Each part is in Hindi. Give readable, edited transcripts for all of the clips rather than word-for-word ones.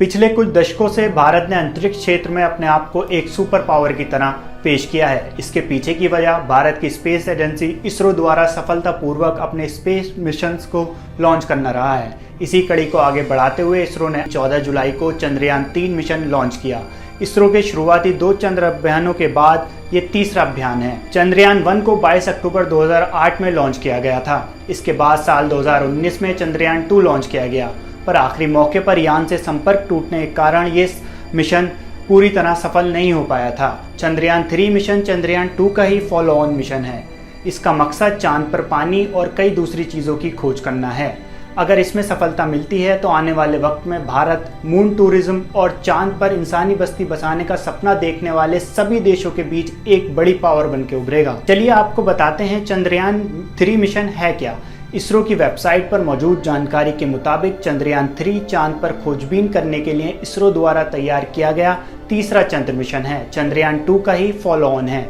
पिछले कुछ दशकों से भारत ने अंतरिक्ष क्षेत्र में अपने आप को एक सुपर पावर की तरह पेश किया है। इसके पीछे की वजह भारत की स्पेस एजेंसी इसरो द्वारा सफलतापूर्वक अपने स्पेस मिशंस को लॉन्च करना रहा है। इसी कड़ी को आगे बढ़ाते हुए इसरो ने 14 जुलाई को चंद्रयान 3 मिशन लॉन्च किया। इसरो के शुरुआती 2 चंद्र अभियानों के बाद ये तीसरा अभियान है। चंद्रयान 1 को 22 अक्टूबर 2008 में लॉन्च किया गया था। इसके बाद साल 2019 में चंद्रयान 2 लॉन्च किया गया, पर आखिरी मौके पर यान से संपर्क टूटने के कारण ये मिशन पूरी तरह सफल नहीं हो पाया था। चंद्रयान 3 मिशन चंद्रयान 2 का ही फॉलो ऑन मिशन है। इसका मकसद चांद पर पानी और कई दूसरी चीज़ों की खोज करना है। अगर इसमें सफलता मिलती है तो आने वाले वक्त में भारत मून टूरिज्म और चांद पर इंसानी बस्ती बसाने का सपना देखने वाले सभी देशों के बीच एक बड़ी पावर बनकर उभरेगा। चलिए आपको बताते हैं चंद्रयान 3 मिशन है क्या। इसरो की वेबसाइट पर मौजूद जानकारी के मुताबिक चंद्रयान 3 चांद पर खोजबीन करने के लिए इसरो द्वारा तैयार किया गया तीसरा चंद्र मिशन है। चंद्रयान 2 का ही फॉलो ऑन है,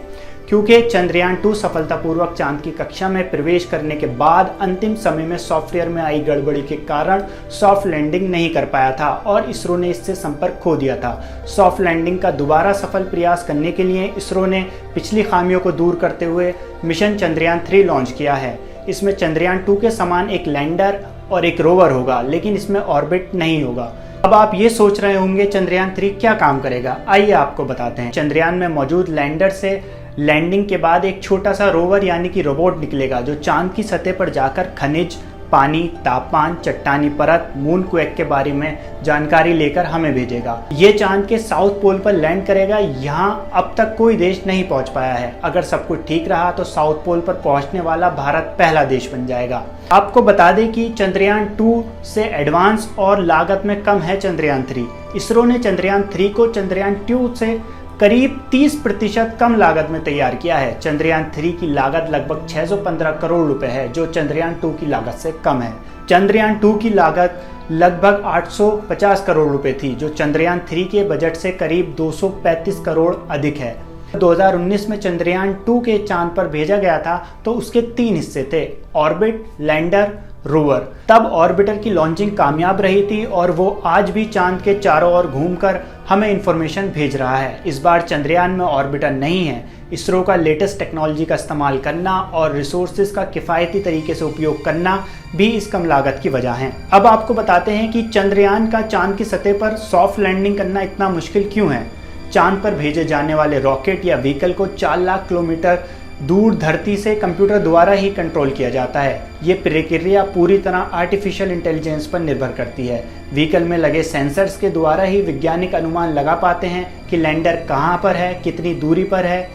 क्योंकि चंद्रयान 2 सफलतापूर्वक चांद की कक्षा में प्रवेश करने के बाद अंतिम समय में सॉफ्टवेयर में आई गड़बड़ी के कारण सॉफ्ट लैंडिंग नहीं कर पाया था और इसरो ने इससे संपर्क खो दिया था। सॉफ्ट लैंडिंग का दोबारा सफल प्रयास करने के लिए इसरो ने पिछली खामियों को दूर करते हुए मिशन चंद्रयान 3 लॉन्च किया है। इसमें चंद्रयान 2 के समान एक लैंडर और एक रोवर होगा, लेकिन इसमें ऑर्बिट नहीं होगा। अब आप ये सोच रहे होंगे चंद्रयान 3 क्या काम करेगा। आइए आपको बताते हैं। चंद्रयान में मौजूद लैंडर से लैंडिंग के बाद एक छोटा सा रोवर यानी कि रोबोट निकलेगा, जो चांद की सतह पर जाकर खनिज, पानी, तापमान, चट्टानी परत, मून क्वेक के बारे में जानकारी लेकर हमें भेजेगा। ये चांद के साउथ पोल पर लैंड करेगा। यहाँ अब तक कोई देश नहीं पहुंच पाया है। अगर सब कुछ ठीक रहा तो साउथ पोल पर पहुंचने वाला भारत पहला देश बन जाएगा। आपको बता दें कि चंद्रयान 2 से एडवांस और लागत में कम है चंद्रयान 3। इसरो ने चंद्रयान 3 को चंद्रयान 2 से करीब 30% कम लागत में तैयार किया है। चंद्रयान 3 की लागत लगभग 615 करोड़ रुपए है, जो चंद्रयान 2 की लागत से कम है। चंद्रयान 2 की लागत लगभग 850 करोड़ रुपए थी, जो चंद्रयान 3 के बजट से करीब 235 करोड़ अधिक है। 2019 में चंद्रयान 2 के चांद पर भेजा गया था तो उसके 3 हिस्से थे: ऑर्बिट, लैंडर, रोवर। तब ऑर्बिटर की लॉन्चिंग कामयाब रही थी और वो आज भी चांद के चारों ओर घूमकर हमें इंफॉर्मेशन भेज रहा है। इस बार चंद्रयान में ऑर्बिटर नहीं है। इसरो का लेटेस्ट टेक्नोलॉजी का इस्तेमाल करना और रिसोर्सेज का किफ़ायती तरीके से उपयोग करना भी इस कम लागत की वजह है। अब आपको बताते हैं कि चंद्रयान का चांद की सतह पर सॉफ्ट लैंडिंग करना इतना मुश्किल क्यों है। चांद पर भेजे जाने वाले रॉकेट या व्हीकल को 4 लाख किलोमीटर दूर धरती से कंप्यूटर द्वारा ही कंट्रोल किया जाता है। ये प्रक्रिया पूरी तरह आर्टिफिशियल इंटेलिजेंस पर निर्भर करती है। व्हीकल में लगे सेंसर्स के द्वारा ही वैज्ञानिक अनुमान लगा पाते हैं कि लैंडर कहाँ पर है, कितनी दूरी पर है।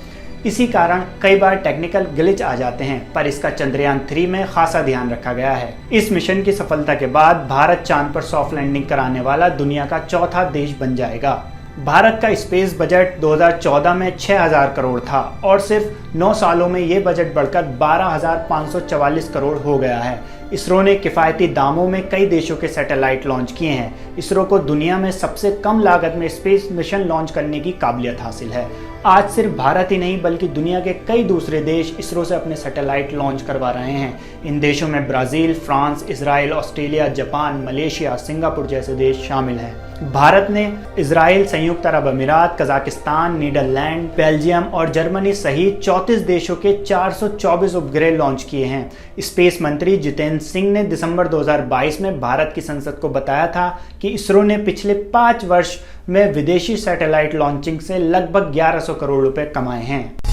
इसी कारण कई बार टेक्निकल ग्लिच आ जाते हैं, पर इसका चंद्रयान 3 में खासा ध्यान रखा गया है। इस मिशन की सफलता के बाद भारत चांद पर सॉफ्ट लैंडिंग कराने वाला दुनिया का चौथा देश बन जाएगा। भारत का स्पेस बजट 2014 में 6000 करोड़ था और सिर्फ 9 सालों में ये बजट बढ़कर 12,544 करोड़ हो गया है। इसरो ने किफ़ायती दामों में कई देशों के सैटेलाइट लॉन्च किए हैं। इसरो को दुनिया में सबसे कम लागत में स्पेस मिशन लॉन्च करने की काबिलियत हासिल है। आज सिर्फ भारत ही नहीं बल्कि दुनिया के कई दूसरे देश इसरो से अपने सैटेलाइट लॉन्च करवा रहे हैं। इन देशों में Brazil, France, Israel, Australia, Japan, Malaysia, Singapore जैसे देश शामिल हैं। भारत ने इजराइल, संयुक्त अरब अमीरात, कजाकिस्तान, नीदरलैंड, बेल्जियम और जर्मनी सहित 34 देशों के 424 उपग्रह लॉन्च किए हैं। स्पेस मंत्री जितेंद्र सिंह ने दिसंबर 2022 में भारत की संसद को बताया था कि इसरो ने पिछले 5 वर्ष में विदेशी सैटेलाइट लॉन्चिंग से लगभग 1100 करोड़ रुपए कमाए हैं।